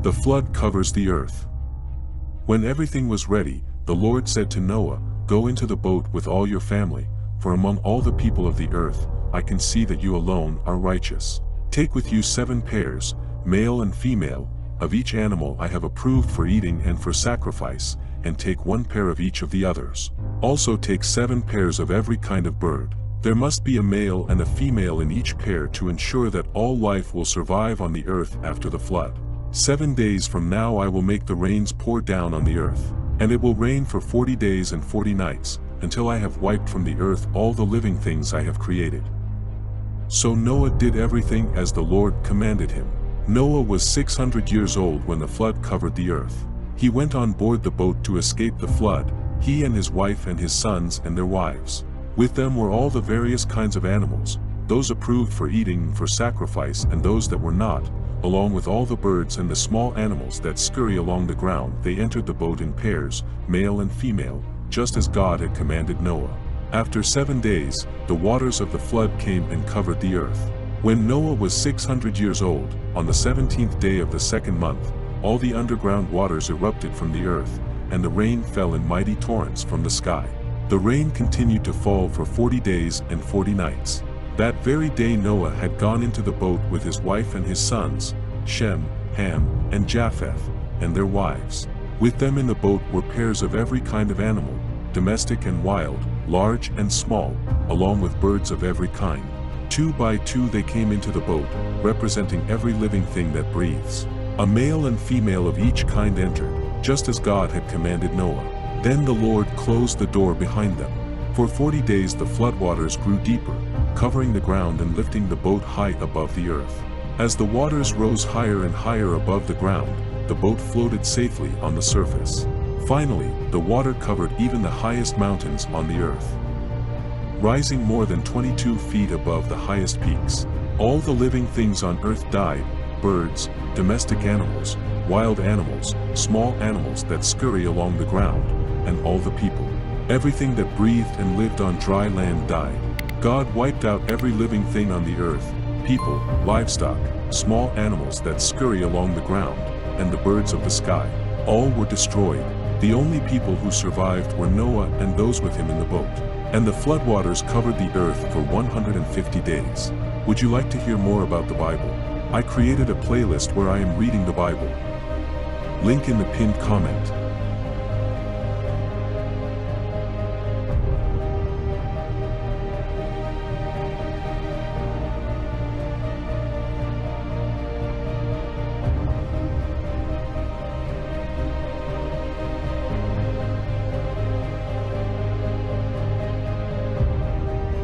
The flood covers the earth. When everything was ready, the Lord said to Noah, "Go into the boat with all your family, for among all the people of the earth, I can see that you alone are righteous. Take with you 7 pairs, male and female, of each animal I have approved for eating and for sacrifice, and take 1 pair of each of the others. Also take 7 pairs of every kind of bird. There must be a male and a female in each pair to ensure that all life will survive on the earth after the flood. 7 days from now I will make the rains pour down on the earth, and it will rain for 40 days and 40 nights, until I have wiped from the earth all the living things I have created." So Noah did everything as the Lord commanded him. Noah was 600 years old when the flood covered the earth. He went on board the boat to escape the flood, he and his wife and his sons and their wives. With them were all the various kinds of animals, those approved for eating and for sacrifice and those that were not, along with all the birds and the small animals that scurry along the ground. They entered the boat in pairs, male and female, just as God had commanded Noah. After 7 days, the waters of the flood came and covered the earth. When Noah was 600 years old, on the 17th day of the 2nd month, all the underground waters erupted from the earth, and the rain fell in mighty torrents from the sky. The rain continued to fall for 40 days and 40 nights. That very day Noah had gone into the boat with his wife and his sons, Shem, Ham, and Japheth, and their wives. With them in the boat were pairs of every kind of animal, domestic and wild, large and small, along with birds of every kind. 2 by 2 they came into the boat, representing every living thing that breathes. A male and female of each kind entered, just as God had commanded Noah. Then the Lord closed the door behind them. For 40 days the floodwaters grew deeper, covering the ground and lifting the boat high above the earth. As the waters rose higher and higher above the ground, the boat floated safely on the surface. Finally, the water covered even the highest mountains on the earth, rising more than 22 feet above the highest peaks. All the living things on earth died, birds, domestic animals, wild animals, small animals that scurry along the ground, and all the people. Everything that breathed and lived on dry land died. God wiped out every living thing on the earth, people, livestock, small animals that scurry along the ground, and the birds of the sky. All were destroyed. The only people who survived were Noah and those with him in the boat. And the floodwaters covered the earth for 150 days. Would you like to hear more about the Bible? I created a playlist where I am reading the Bible. Link in the pinned comment.